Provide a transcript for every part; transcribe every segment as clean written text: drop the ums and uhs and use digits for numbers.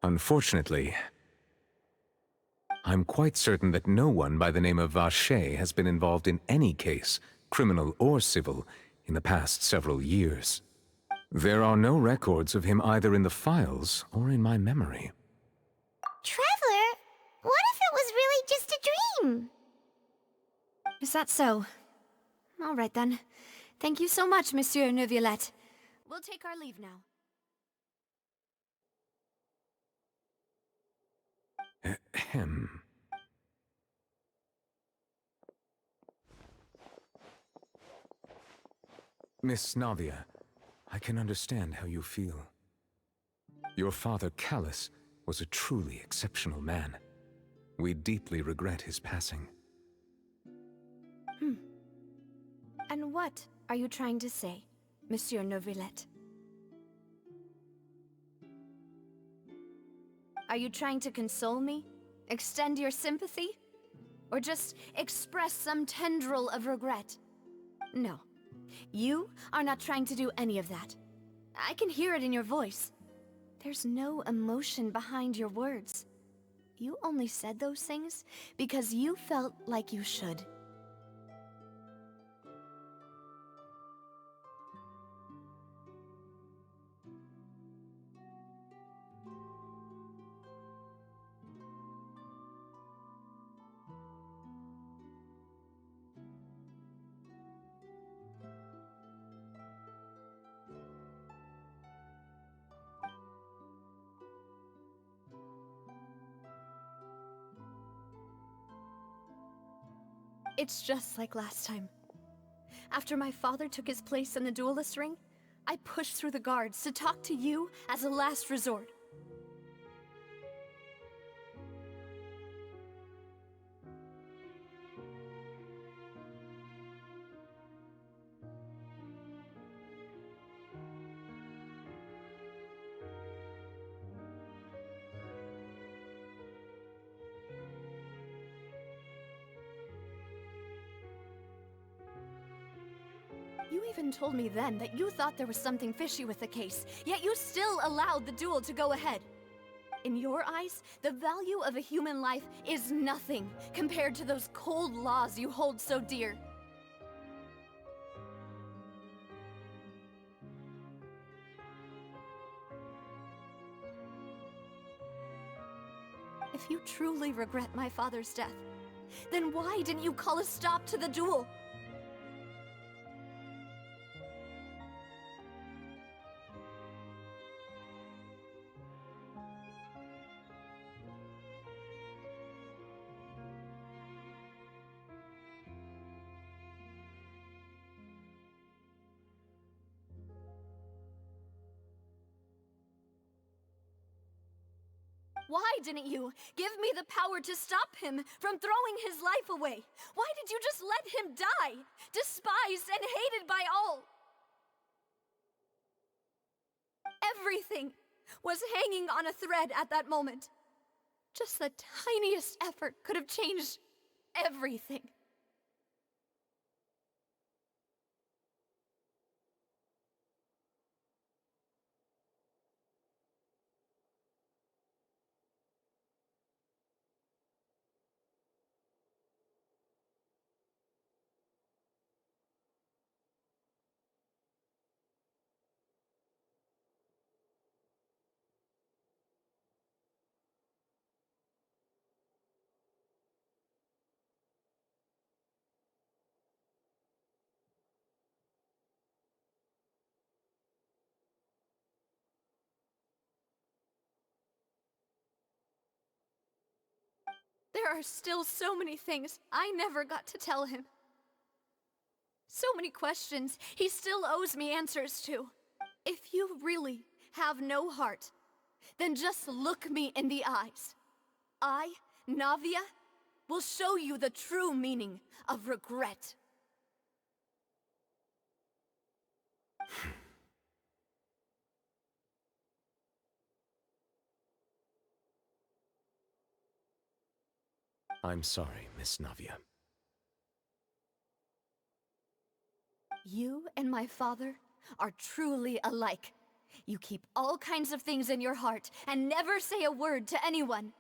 Unfortunately, I'm quite certain that no one by the name of Vacher has been involved in any case, criminal or civil, in the past several years. There are no records of him either in the files or in my memory. Traveler, what if it was really just a dream? Is that so? All right then. Thank you so much, Monsieur Neuvillette. We'll take our leave now. Ahem. Miss Navia, I can understand how you feel. Your father, Callus, was a truly exceptional man. We deeply regret his passing. And what are you trying to say, Monsieur Neuvillette? Are you trying to console me? Extend your sympathy? Or just express some tendril of regret? No. You are not trying to do any of that. I can hear it in your voice. There's no emotion behind your words. You only said those things because you felt like you should. It's just like last time. After my father took his place in the duelist ring, I pushed through the guards to talk to you as a last resort. You even told me then that you thought there was something fishy with the case, yet you still allowed the duel to go ahead. In your eyes, the value of a human life is nothing compared to those cold laws you hold so dear. If you truly regret my father's death, then why didn't you call a stop to the duel? Why didn't you give me the power to stop him from throwing his life away? Why did you just let him die, despised and hated by all? Everything was hanging on a thread at that moment. Just the tiniest effort could have changed everything. There are still so many things I never got to tell him. So many questions he still owes me answers to. If you really have no heart, then just look me in the eyes. I, Navia, will show you the true meaning of regret. I'm sorry, Miss Navia. You and my father are truly alike. You keep all kinds of things in your heart and never say a word to anyone.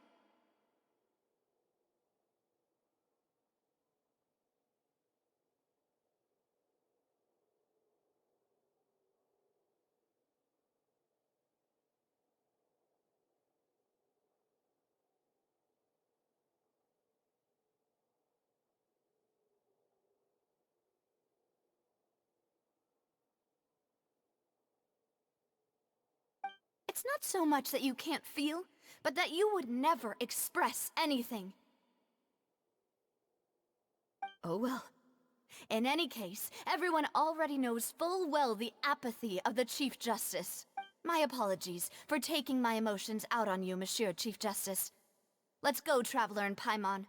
It's not so much that you can't feel, but that you would never express anything. Oh well. In any case, everyone already knows full well the apathy of the Chief Justice. My apologies for taking my emotions out on you, Monsieur Chief Justice. Let's go, Traveler and Paimon.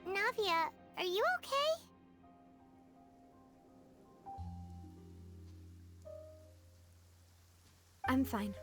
Navia, are you okay? I'm fine.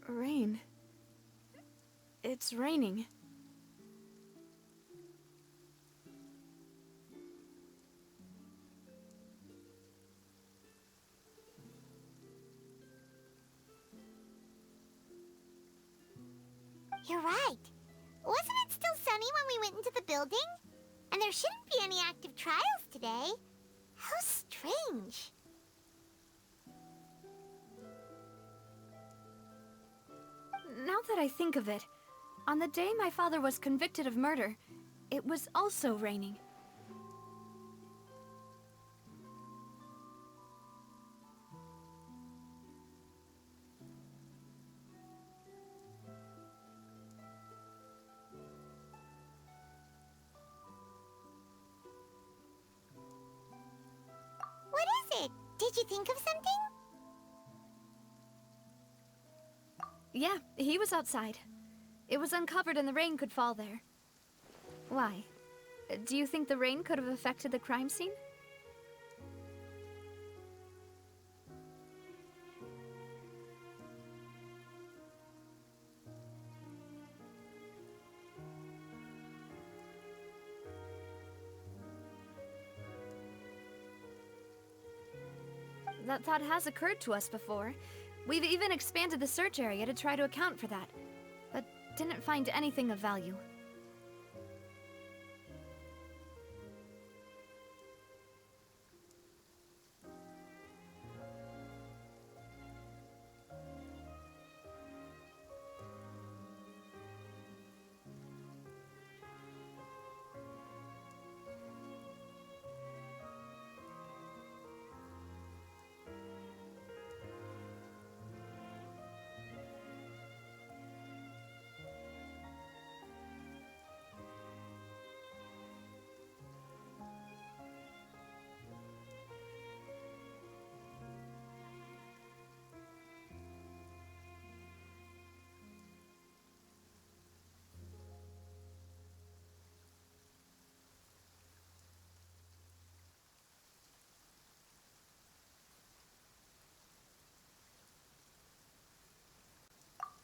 Rain. It's raining. You're right. Wasn't it still sunny when we went into the building? And there shouldn't be any active trials today. How strange. Now that I think of it, on the day my father was convicted of murder, it was also raining. What is it? Did you think of something? Yeah, he was outside. It was uncovered and the rain could fall there. Why? Do you think the rain could have affected the crime scene? That thought has occurred to us before. We've even expanded the search area to try to account for that, but didn't find anything of value.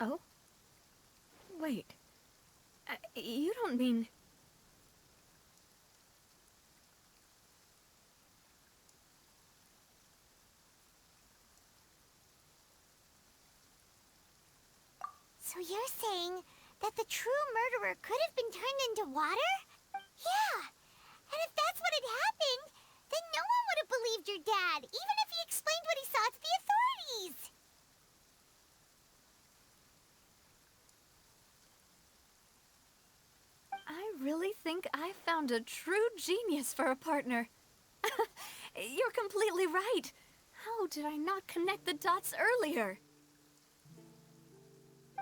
Oh? Wait. You don't mean... So you're saying that the true murderer could have been turned into water? Yeah! And if that's what had happened, then no one would have believed your dad, even if he explained what he saw to the authorities! I really think I found a true genius for a partner. You're completely right. How did I not connect the dots earlier?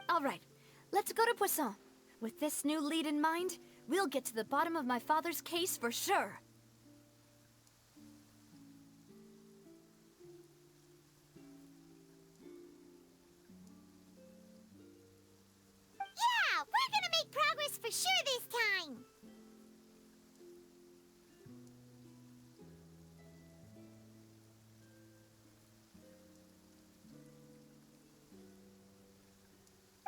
All right, let's go to Poisson. With this new lead in mind, we'll get to the bottom of my father's case for sure. Yeah! We're gonna make progress for sure this time!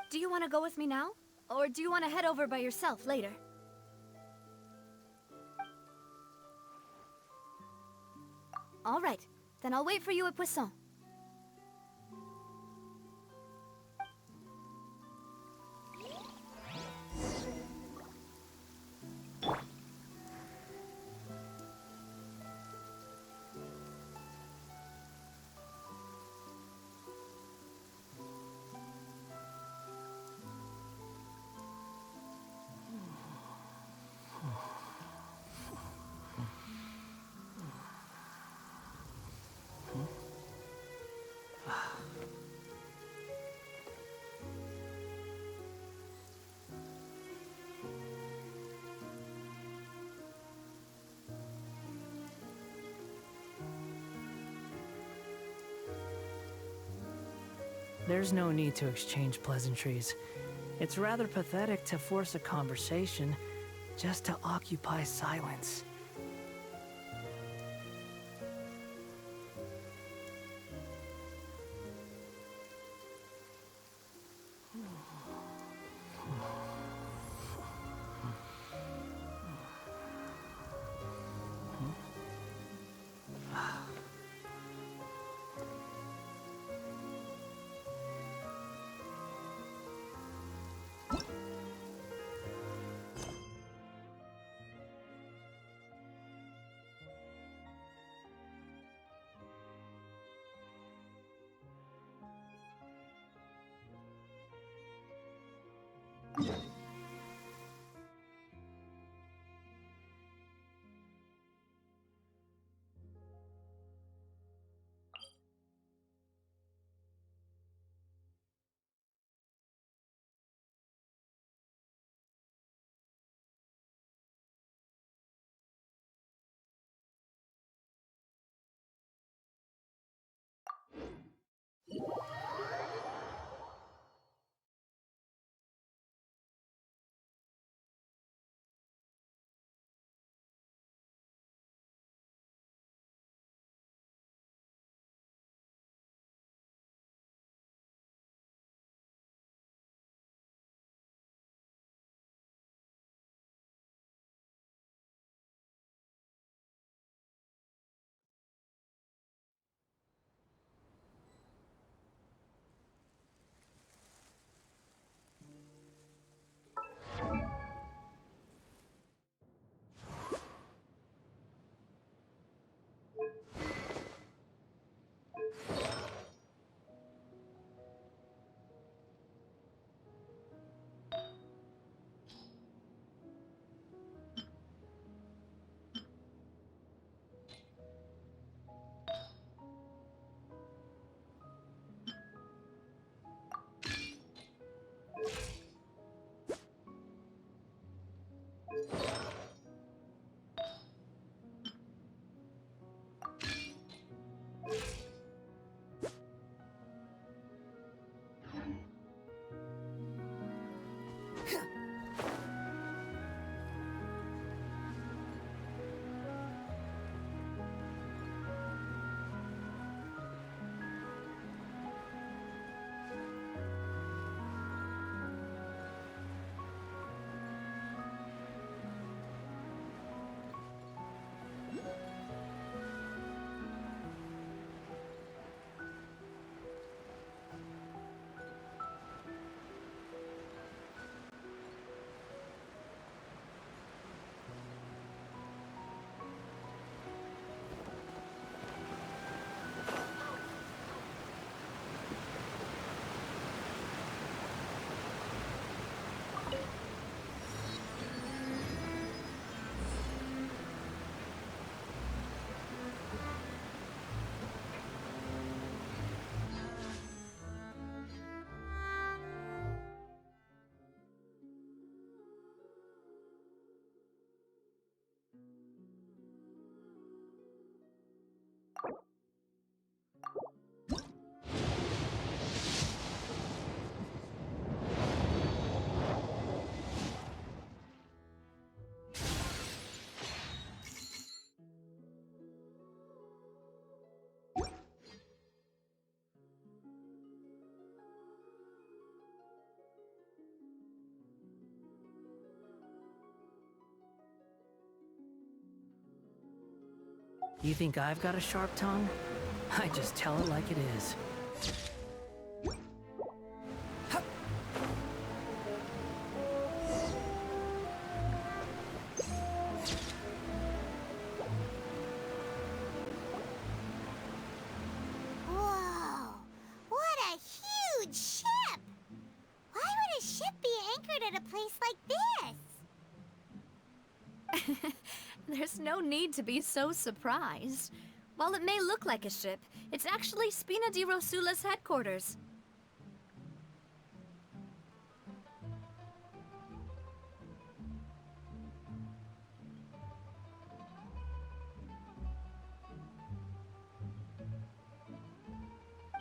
Do you want to go with me now? Or do you want to head over by yourself later? All right, then I'll wait for you at Poisson. There's no need to exchange pleasantries. It's rather pathetic to force a conversation just to occupy silence. You think I've got a sharp tongue? I just tell it like it is. Whoa! What a huge ship! Why would a ship be anchored at a place like this? There's no need to be so surprised. While it may look like a ship, it's actually Spina di Rosula's headquarters.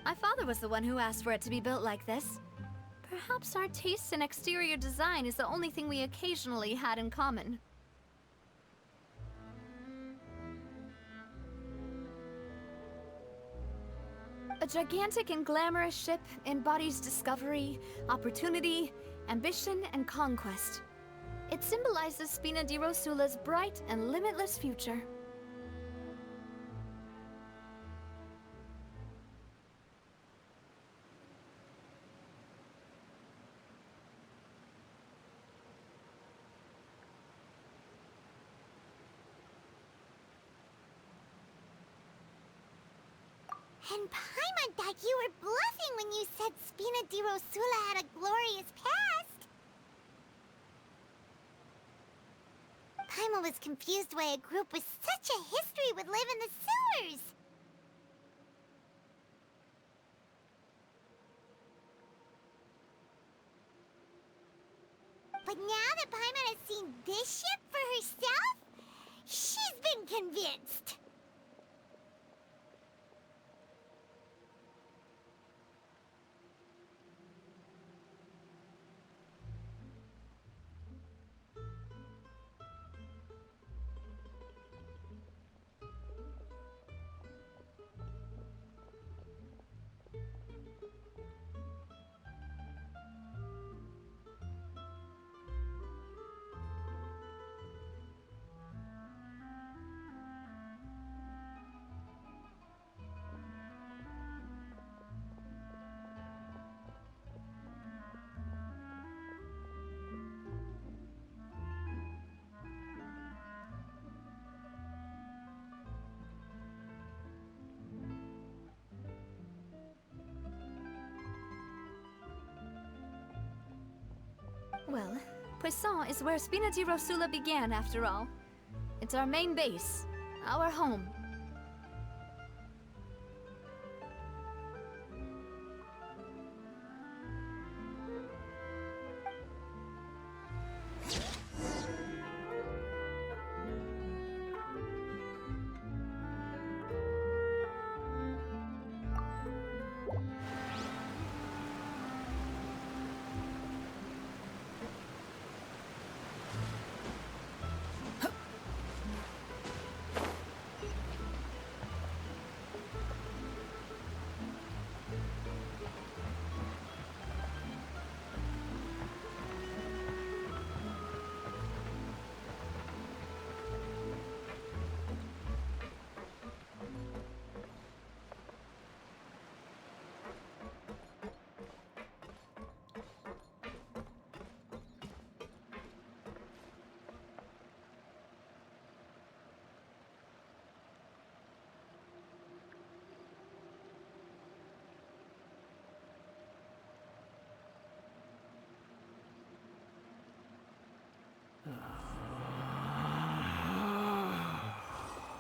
My father was the one who asked for it to be built like this. Perhaps our taste in exterior design is the only thing we occasionally had in common. A gigantic and glamorous ship embodies discovery, opportunity, ambition, and conquest. It symbolizes Spina di Rosula's bright and limitless future. And Paimon thought you were bluffing when you said Spina di Rosula had a glorious past. Paimon was confused why a group with such a history would live in the sewers. But now that Paimon has seen this ship for herself, she's been convinced. Well, Poisson is where Spina di Rosula began, after all. It's our main base, our home.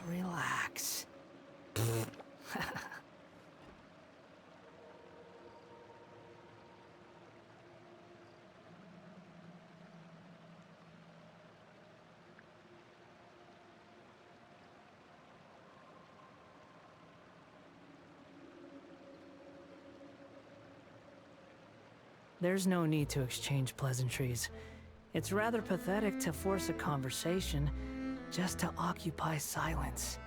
Relax. There's no need to exchange pleasantries. It's rather pathetic to force a conversation just to occupy silence.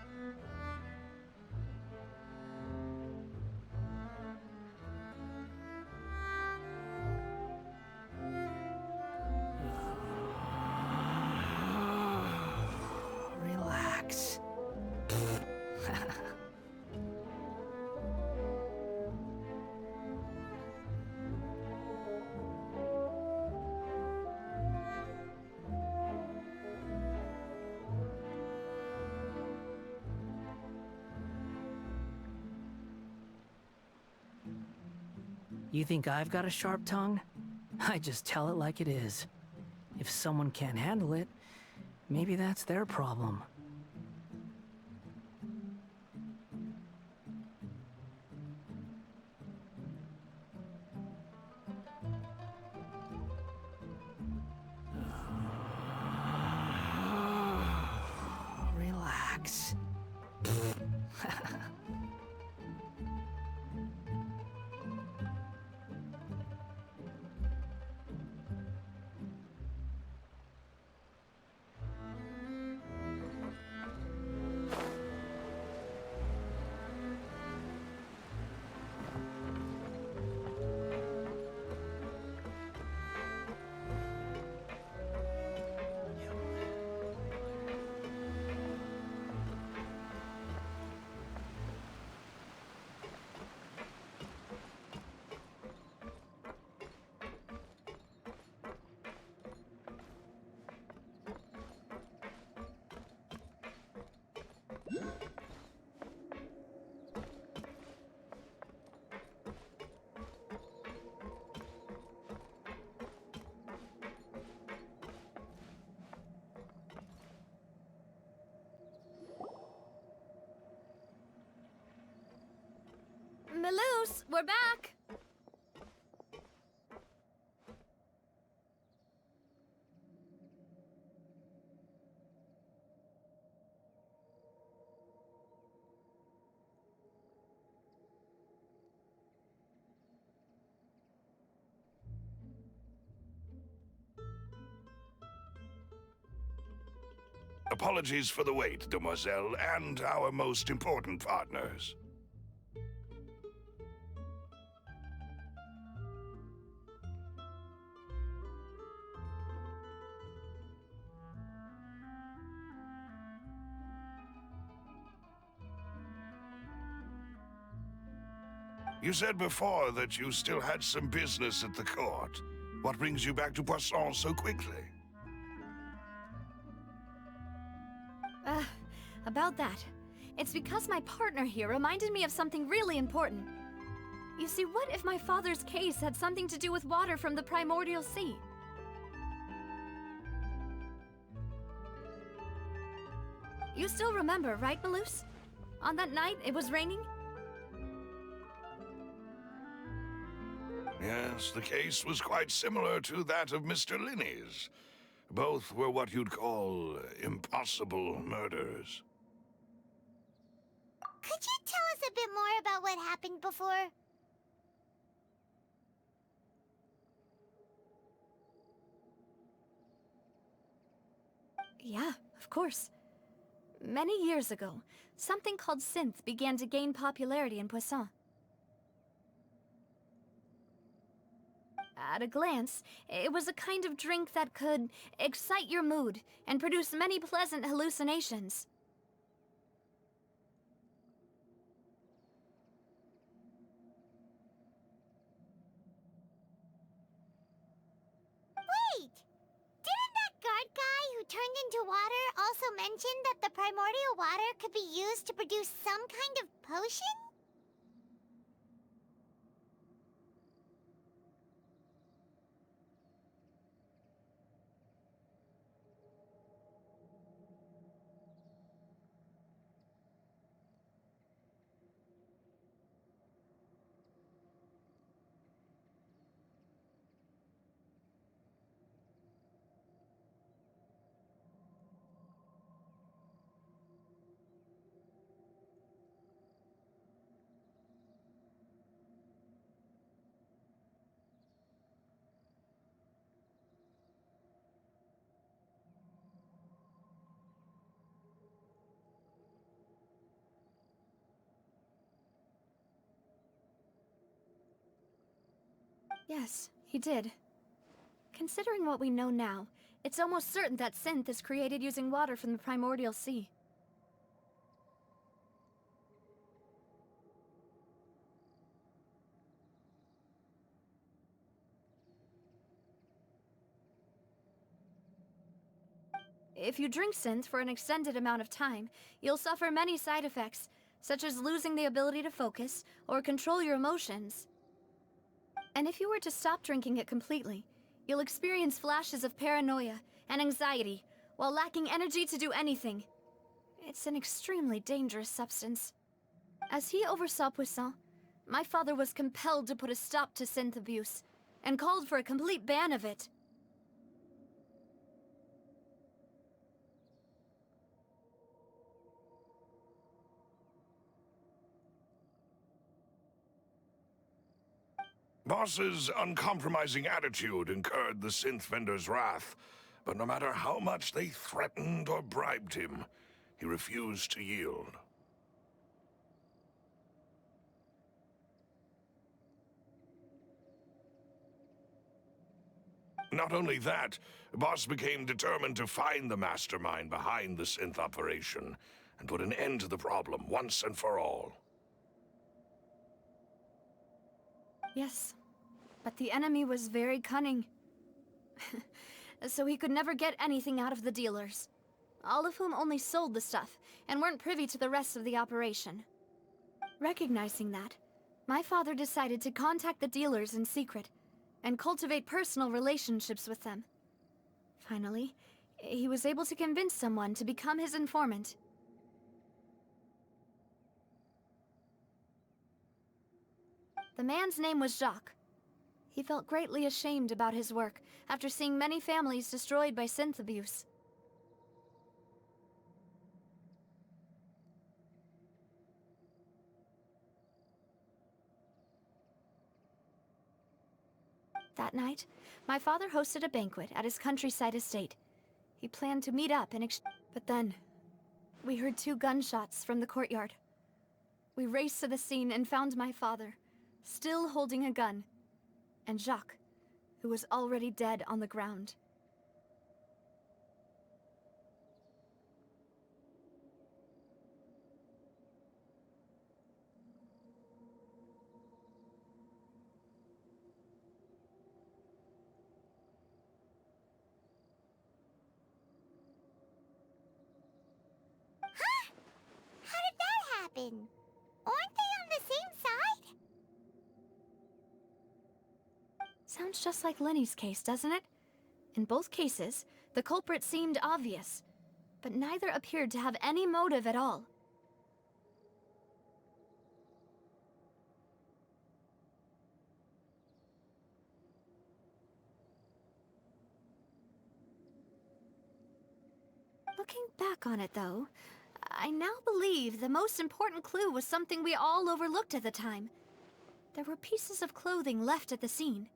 Relax. You think I've got a sharp tongue? I just tell it like it is. If someone can't handle it, maybe that's their problem. Relax. Maloose, we're back! Apologies for the wait, demoiselle, and our most important partners. You said before that you still had some business at the court. What brings you back to Poisson so quickly? About that. It's because my partner here reminded me of something really important. You see, what if my father's case had something to do with water from the primordial sea? You still remember, right, Maloose? On that night, it was raining? Yes, the case was quite similar to that of Mr. Linney's. Both were what you'd call impossible murders. Could you tell us a bit more about what happened before? Yeah, of course. Many years ago, something called synth began to gain popularity in Poisson. At a glance, it was a kind of drink that could excite your mood and produce many pleasant hallucinations. Wait! Didn't that guard guy who turned into water also mention that the primordial water could be used to produce some kind of potion? Yes, he did. Considering what we know now, it's almost certain that synth is created using water from the primordial sea. If you drink synth for an extended amount of time, you'll suffer many side effects, such as losing the ability to focus or control your emotions. And if you were to stop drinking it completely, you'll experience flashes of paranoia and anxiety while lacking energy to do anything. It's an extremely dangerous substance. As he oversaw Poisson, my father was compelled to put a stop to synth abuse and called for a complete ban of it. Boss's uncompromising attitude incurred the synth vendor's wrath, but no matter how much they threatened or bribed him, he refused to yield. Not only that, Boss became determined to find the mastermind behind the synth operation and put an end to the problem once and for all. Yes, but the enemy was very cunning. So he could never get anything out of the dealers, all of whom only sold the stuff and weren't privy to the rest of the operation. Recognizing that, my father decided to contact the dealers in secret and cultivate personal relationships with them. Finally, he was able to convince someone to become his informant. The man's name was Jacques. He felt greatly ashamed about his work after seeing many families destroyed by synth abuse. That night, my father hosted a banquet at his countryside estate. He planned to meet up and but then, we heard 2 gunshots from the courtyard. We raced to the scene and found my father, still holding a gun, and Jacques, who was already dead on the ground. How did that happen? Aren't they on the same side? Sounds just like Lenny's case, doesn't it? In both cases, the culprit seemed obvious, but neither appeared to have any motive at all. Looking back on it, though, I now believe the most important clue was something we all overlooked at the time. There were pieces of clothing left at the scene.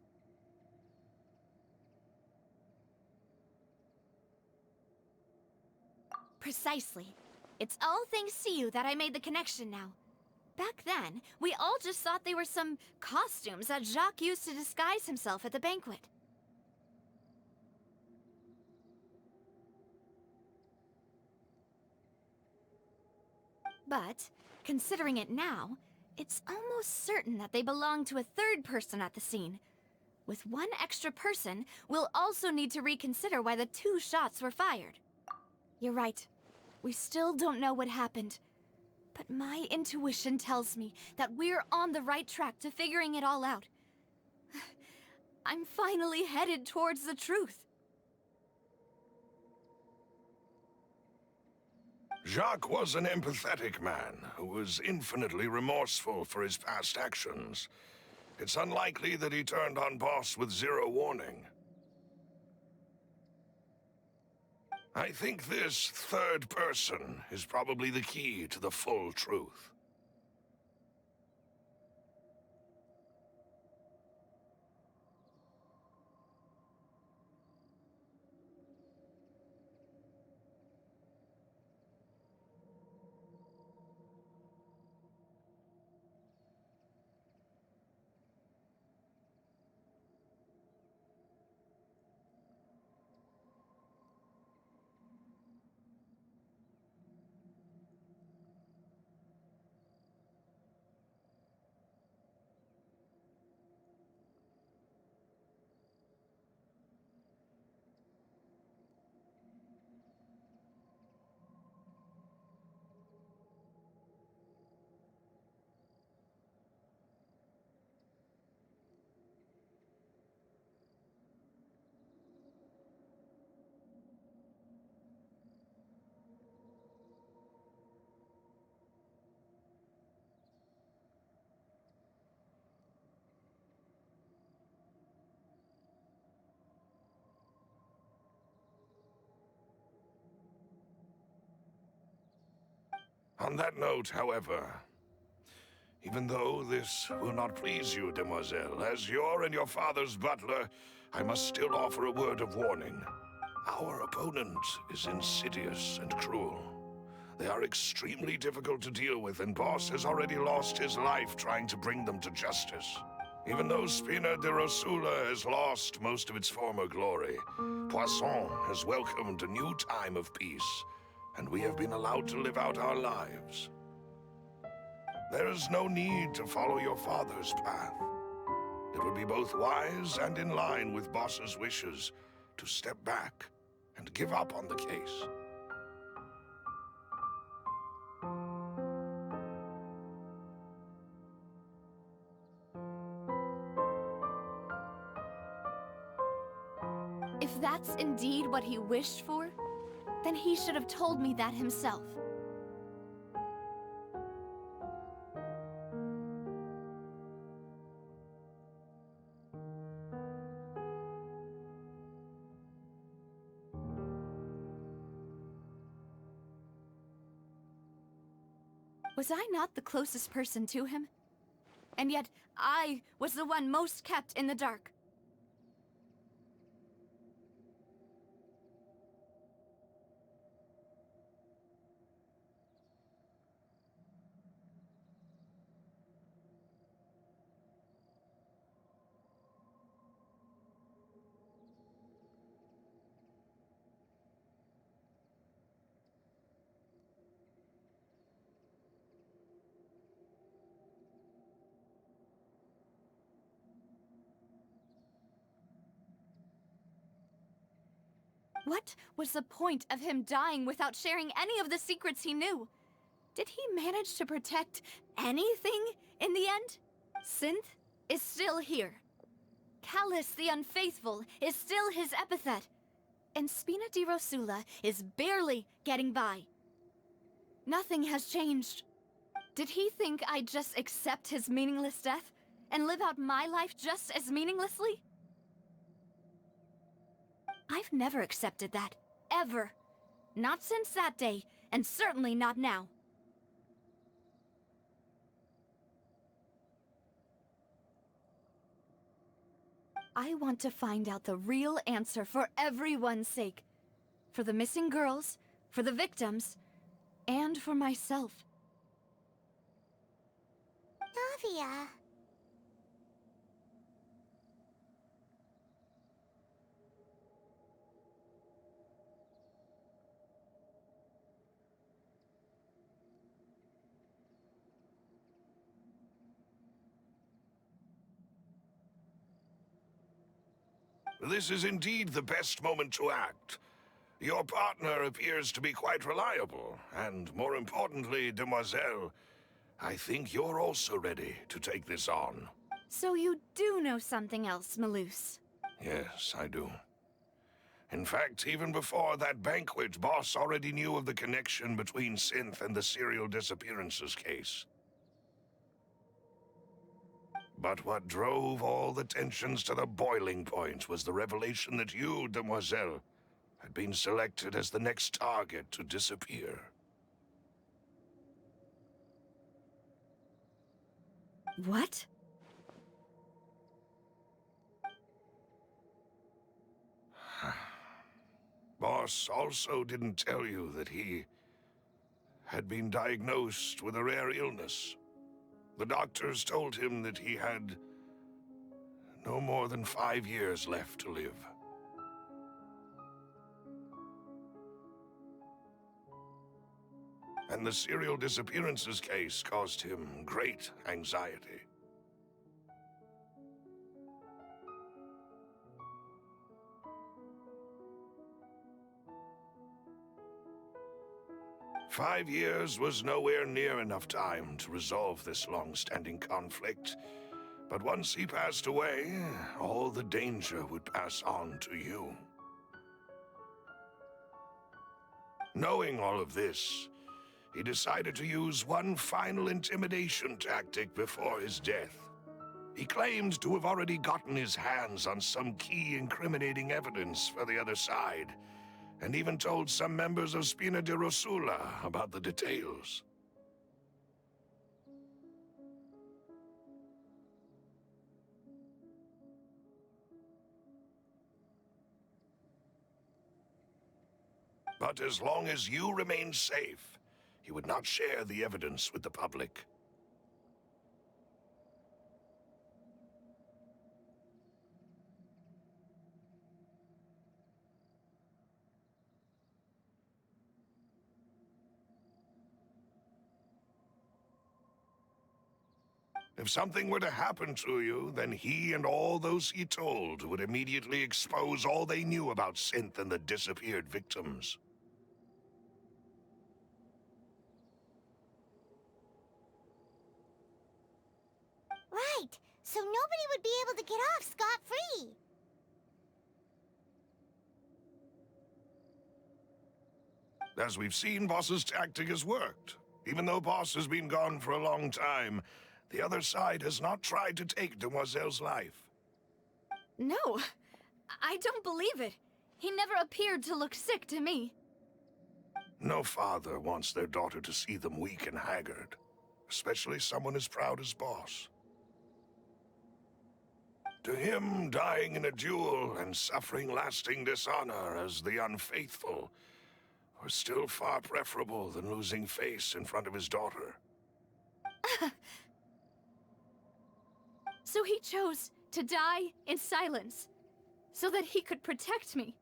Precisely. It's all thanks to you that I made the connection now. Back then, we all just thought they were some costumes that Jacques used to disguise himself at the banquet. But, considering it now, it's almost certain that they belong to a third person at the scene. With one extra person, we'll also need to reconsider why the 2 shots were fired. You're right. We still don't know what happened. But my intuition tells me that we're on the right track to figuring it all out. I'm finally headed towards the truth. Jacques was an empathetic man who was infinitely remorseful for his past actions. It's unlikely that he turned on Boss with 0 warning. I think this third person is probably the key to the full truth. On that note, however, even though this will not please you, demoiselle, as your and your father's butler, I must still offer a word of warning. Our opponent is insidious and cruel. They are extremely difficult to deal with, and Boss has already lost his life trying to bring them to justice. Even though Spina de Rosula has lost most of its former glory, Poisson has welcomed a new time of peace, and we have been allowed to live out our lives. There is no need to follow your father's path. It would be both wise and in line with Boss's wishes to step back and give up on the case. If that's indeed what he wished for, then he should have told me that himself. Was I not the closest person to him? And yet, I was the one most kept in the dark. What was the point of him dying without sharing any of the secrets he knew? Did he manage to protect anything in the end? Synth is still here. Callus the Unfaithful is still his epithet. And Spina di Rosula is barely getting by. Nothing has changed. Did he think I'd just accept his meaningless death and live out my life just as meaninglessly? I've never accepted that. Ever. Not since that day, and certainly not now. I want to find out the real answer for everyone's sake. For the missing girls, for the victims, and for myself. Navia. This is indeed the best moment to act. Your partner appears to be quite reliable, and more importantly, demoiselle, I think you're also ready to take this on. So you do know something else, Malus? Yes, I do. In fact, even before that banquet, Boss already knew of the connection between Synth and the serial disappearances case. But what drove all the tensions to the boiling point was the revelation that you, demoiselle, had been selected as the next target to disappear. What? Boss also didn't tell you that he had been diagnosed with a rare illness. The doctors told him that he had no more than 5 years left to live. And the serial disappearances case caused him great anxiety. "5 years was nowhere near enough time to resolve this long-standing conflict. But once he passed away, all the danger would pass on to you." Knowing all of this, he decided to use one final intimidation tactic before his death. He claimed to have already gotten his hands on some key incriminating evidence for the other side, and even told some members of Spina de Rosula about the details. But as long as you remain safe, he would not share the evidence with the public. If something were to happen to you, then he and all those he told would immediately expose all they knew about Synth and the disappeared victims. Right, so nobody would be able to get off scot-free. As we've seen, Boss's tactic has worked. Even though Boss has been gone for a long time, the other side has not tried to take Demoiselle's life. No, I don't believe it. He never appeared to look sick to me. No father wants their daughter to see them weak and haggard, especially someone as proud as Boss. To him, dying in a duel and suffering lasting dishonor as the unfaithful were still far preferable than losing face in front of his daughter. So he chose to die in silence, so that he could protect me.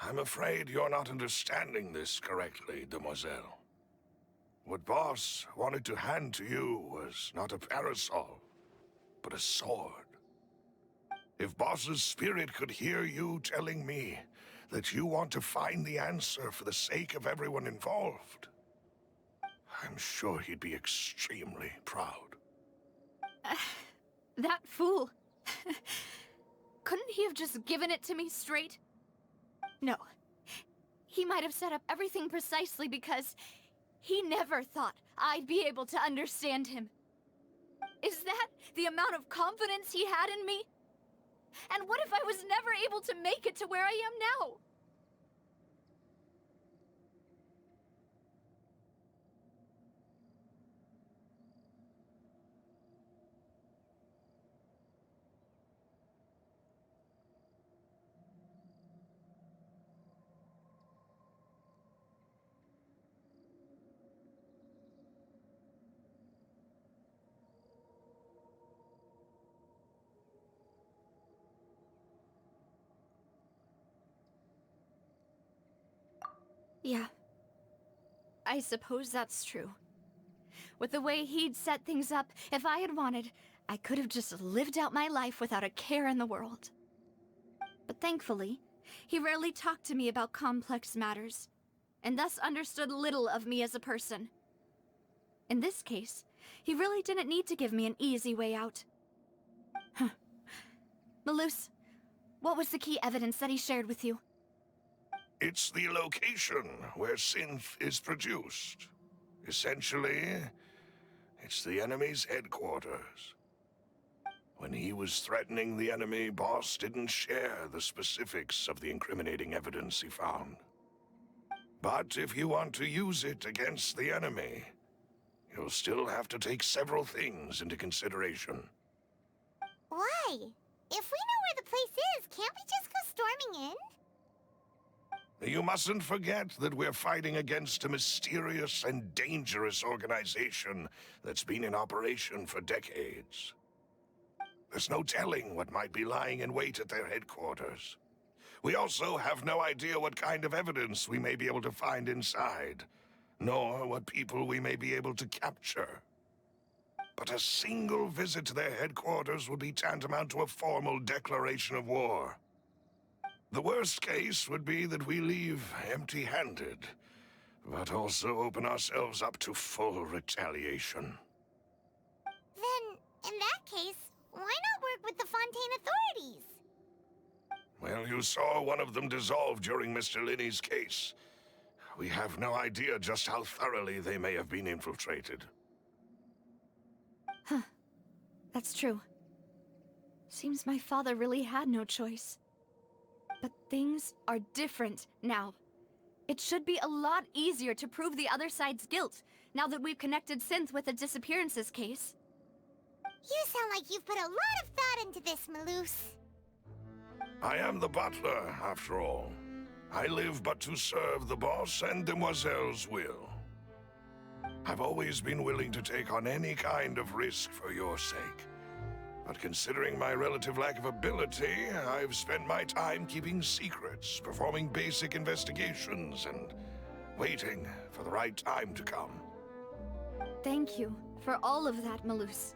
I'm afraid you're not understanding this correctly, Demoiselle. What Boss wanted to hand to you was not a parasol, but a sword. If Boss's spirit could hear you telling me that you want to find the answer for the sake of everyone involved, I'm sure he'd be extremely proud. That fool. Couldn't he have just given it to me straight? No. He might have set up everything precisely because he never thought I'd be able to understand him. Is that the amount of confidence he had in me? And what if I was never able to make it to where I am now? Yeah. I suppose that's true. With the way he'd set things up, if I had wanted, I could have just lived out my life without a care in the world. But thankfully, he rarely talked to me about complex matters, and thus understood little of me as a person. In this case, he really didn't need to give me an easy way out. Huh. Malus, what was the key evidence that he shared with you? It's the location where Synth is produced. Essentially, it's the enemy's headquarters. When he was threatening the enemy, Boss didn't share the specifics of the incriminating evidence he found. But if you want to use it against the enemy, you'll still have to take several things into consideration. Why? If we know where the place is, can't we just go storming in? You mustn't forget that we're fighting against a mysterious and dangerous organization that's been in operation for decades. There's no telling what might be lying in wait at their headquarters. We also have no idea what kind of evidence we may be able to find inside, nor what people we may be able to capture. But a single visit to their headquarters would be tantamount to a formal declaration of war. The worst case would be that we leave empty-handed, but also open ourselves up to full retaliation. Then, in that case, why not work with the FOntaine authorities? Well, you saw one of them dissolve during Mr. Linney's case. We have no idea just how thoroughly they may have been infiltrated. Huh. That's true. Seems my father really had no choice. But things are different now. It should be a lot easier to prove the other side's guilt, now that we've connected Synth with the disappearances case. You sound like you've put a lot of thought into this, Malus. I am the butler, after all. I live but to serve the boss and Demoiselle's will. I've always been willing to take on any kind of risk for your sake. But considering my relative lack of ability, I've spent my time keeping secrets, performing basic investigations, and waiting for the right time to come. Thank you for all of that, Malus.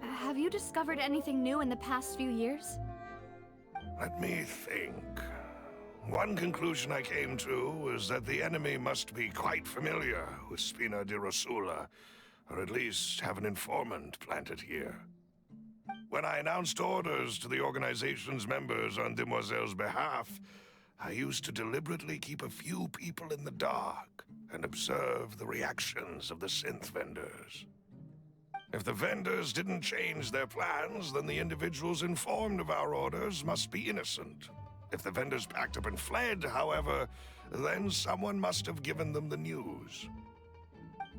Have you discovered anything new in the past few years? Let me think. One conclusion I came to was that the enemy must be quite familiar with Spina di Rosula, or at least have an informant planted here. When I announced orders to the organization's members on Demoiselle's behalf, I used to deliberately keep a few people in the dark and observe the reactions of the synth vendors. If the vendors didn't change their plans, then the individuals informed of our orders must be innocent. If the vendors packed up and fled, however, then someone must have given them the news.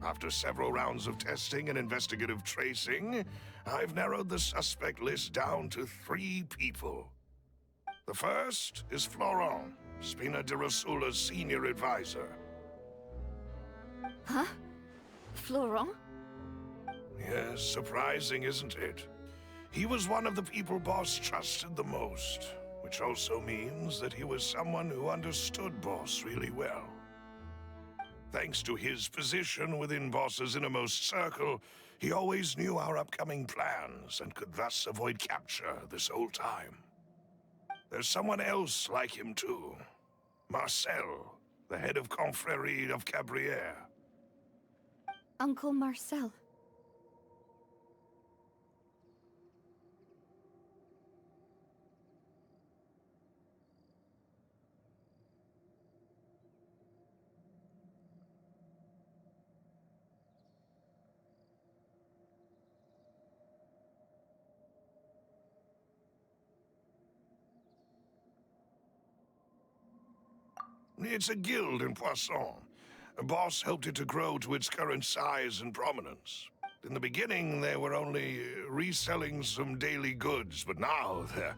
After several rounds of testing and investigative tracing, I've narrowed the suspect list down to 3 people. The first is Florent, Spina di Rosula's senior advisor. Huh? Florent? Yes, surprising, isn't it? He was one of the people Boss trusted the most, which also means that he was someone who understood Boss really well. Thanks to his position within Boss's innermost circle, he always knew our upcoming plans and could thus avoid capture this whole time. There's someone else like him too. Marcel, the head of Confrérie of Cabrières. Uncle Marcel. It's a guild in Poisson. Boss helped it to grow to its current size and prominence. In the beginning, they were only reselling some daily goods, but now they're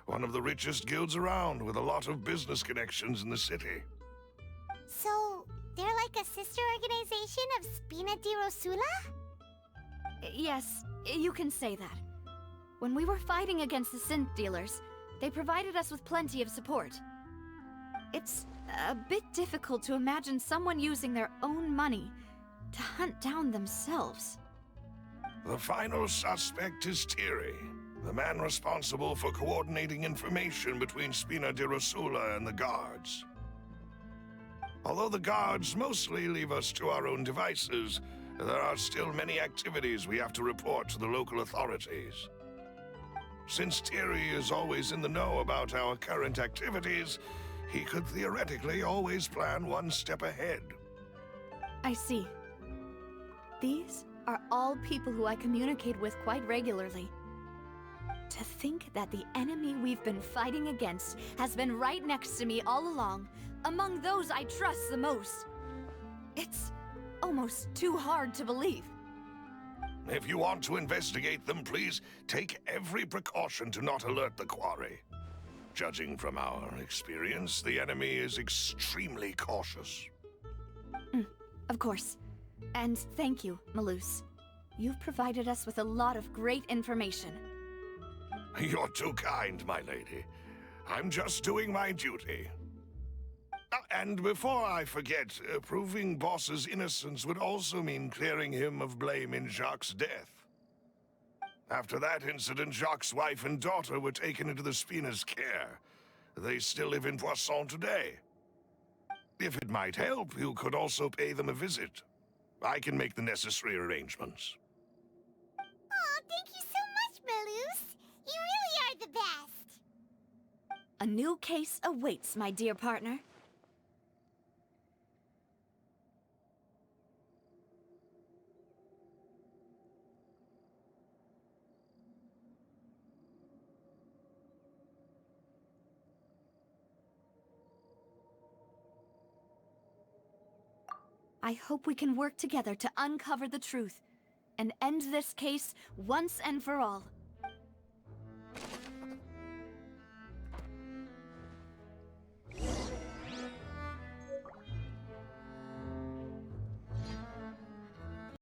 one of the richest guilds around, with a lot of business connections in the city. So, they're like a sister organization of Spina di Rosula? Yes, you can say that. When we were fighting against the synth dealers, they provided us with plenty of support. It's a bit difficult to imagine someone using their own money to hunt down themselves. The final suspect is Thierry, the man responsible for coordinating information between Spina di Rosula and the guards. Although the guards mostly leave us to our own devices, there are still many activities we have to report to the local authorities. Since Thierry is always in the know about our current activities, he could theoretically always plan one step ahead. I see. These are all people who I communicate with quite regularly. To think that the enemy we've been fighting against has been right next to me all along, among those I trust the most. It's almost too hard to believe. If you want to investigate them, please take every precaution to not alert the quarry. Judging from our experience, the enemy is extremely cautious. Of course. And thank you, Malus. You've provided us with a lot of great information. You're too kind, my lady. I'm just doing my duty. And before I forget, proving Boss's innocence would also mean clearing him of blame in Jacques' death. After that incident, Jacques' wife and daughter were taken into the Spina's care. They still live in Poisson today. If it might help, you could also pay them a visit. I can make the necessary arrangements. Aw, thank you so much, Malus. You really are the best. A new case awaits, my dear partner. I hope we can work together to uncover the truth and end this case once and for all.